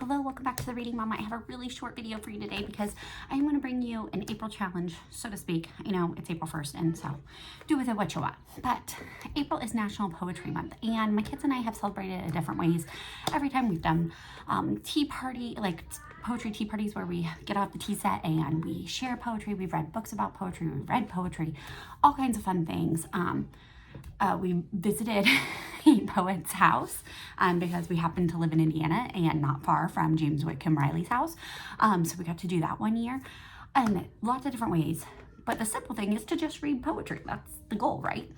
Hello, welcome back to the Reading Mama. I have a really short video for you today because I'm going to bring you an April challenge, so to speak. You know, it's April 1st, and so do with it what you want. But April is National Poetry Month, and my kids and I have celebrated it in different ways. Every time we've done tea party, like poetry tea parties where we get off the tea set and we share poetry. We've read books about poetry, we've read poetry, all kinds of fun things. We visited a poet's house because we happen to live in Indiana and not far from James Whitcomb Riley's house. So we got to do that one year, and lots of different ways. But the simple thing is to just read poetry. That's the goal, right?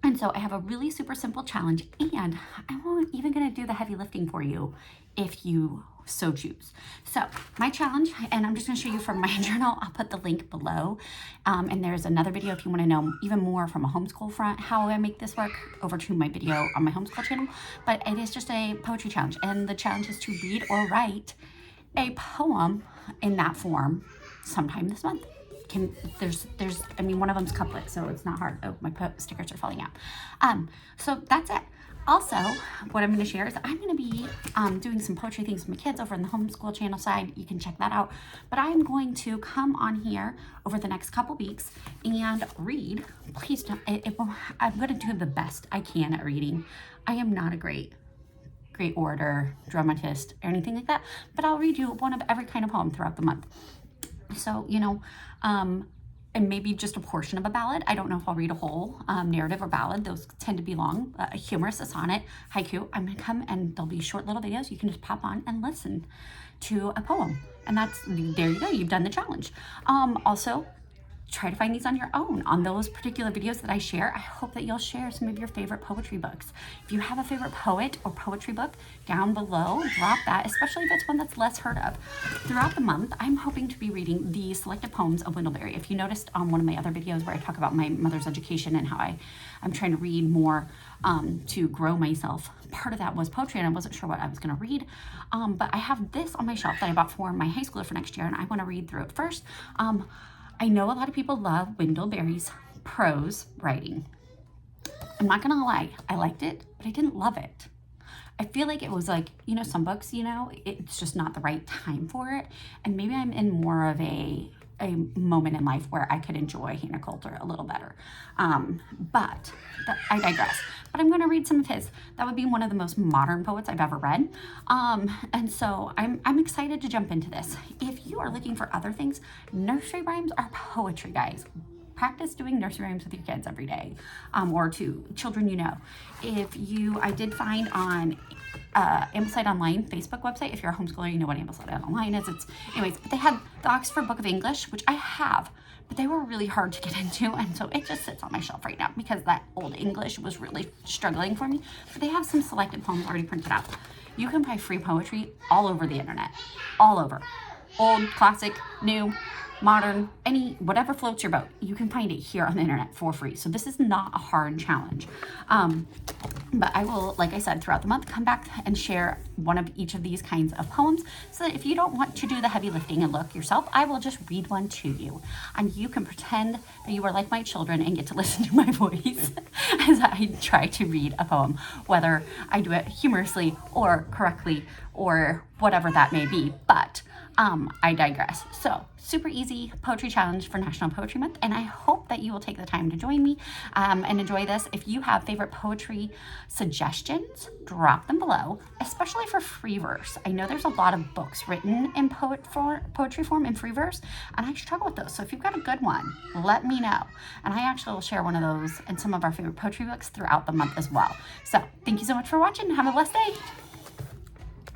And so I have a really super simple challenge, and I'm even going to do the heavy lifting for you if you so choose. So my challenge, and I'm just going to show you from my journal, I'll put the link below. And there's another video if you want to know even more from a homeschool front how I make this work, over to my video on my homeschool channel. But it is just a poetry challenge, and the challenge is to read or write a poem in that form sometime this month. I mean, one of them's couplet, so it's not hard. Oh, my stickers are falling out. So that's it. Also, what I'm going to share is I'm going to be doing some poetry things with my kids over in the homeschool channel side. You can check that out. But I am going to come on here over the next couple weeks and read. Please don't. I'm going to do the best I can at reading. I am not a great orator, dramatist, or anything like that. But I'll read you one of every kind of poem throughout the month. So, you know, and maybe just a portion of a ballad. I don't know if I'll read a whole narrative or ballad. Those tend to be long. A humorous, a sonnet, haiku. I'm going to come and there'll be short little videos. You can just pop on and listen to a poem. And there you go. You've done the challenge. Also, try to find these on your own. On those particular videos that I share, I hope that you'll share some of your favorite poetry books. If you have a favorite poet or poetry book down below, drop that, especially if it's one that's less heard of. Throughout the month, I'm hoping to be reading the selected poems of Wendell If you noticed on one of my other videos where I talk about my mother's education and how I'm trying to read more to grow myself, part of that was poetry, and I wasn't sure what I was going to read. But I have this on my shelf that I bought for my high schooler for next year, and I want to read through it first. I know a lot of people love Wendell Berry's prose writing. I'm not gonna lie, I liked it, but I didn't love it. I feel like it was like, you know, some books, you know, it's just not the right time for it. And maybe I'm in more of a moment in life where I could enjoy Hannah Coulter a little better. But I digress. But I'm going to read some of his. That would be one of the most modern poets I've ever read. And so I'm excited to jump into this. If you are looking for other things, nursery rhymes are poetry, guys. Practice doing nursery rhymes with your kids every day, or to children you know. I did find on Ambleside Online Facebook website. If you're a homeschooler, you know what Ambleside Online is. Anyways, but they had the Oxford Book of English, which I have, but they were really hard to get into, and so it just sits on my shelf right now because that old English was really struggling for me. But they have some selected poems already printed out. You can buy free poetry all over the internet, all over. Old, classic, new, modern, whatever floats your boat. You can find it here on the internet for free. So this is not a hard challenge. But I will, like I said, throughout the month, come back and share one of each of these kinds of poems so that if you don't want to do the heavy lifting and look yourself, I will just read one to you. And you can pretend that you are like my children and get to listen to my voice as I try to read a poem, whether I do it humorously or correctly or whatever that may be. But I digress. So, super easy poetry challenge for National Poetry Month, and I hope that you will take the time to join me and enjoy this. If you have favorite poetry suggestions, drop them below, especially for free verse. I know there's a lot of books written in poetry form in free verse, and I struggle with those. So if you've got a good one, let me know. And I actually will share one of those and some of our favorite poetry books throughout the month as well. So, thank you so much for watching. Have a blessed day.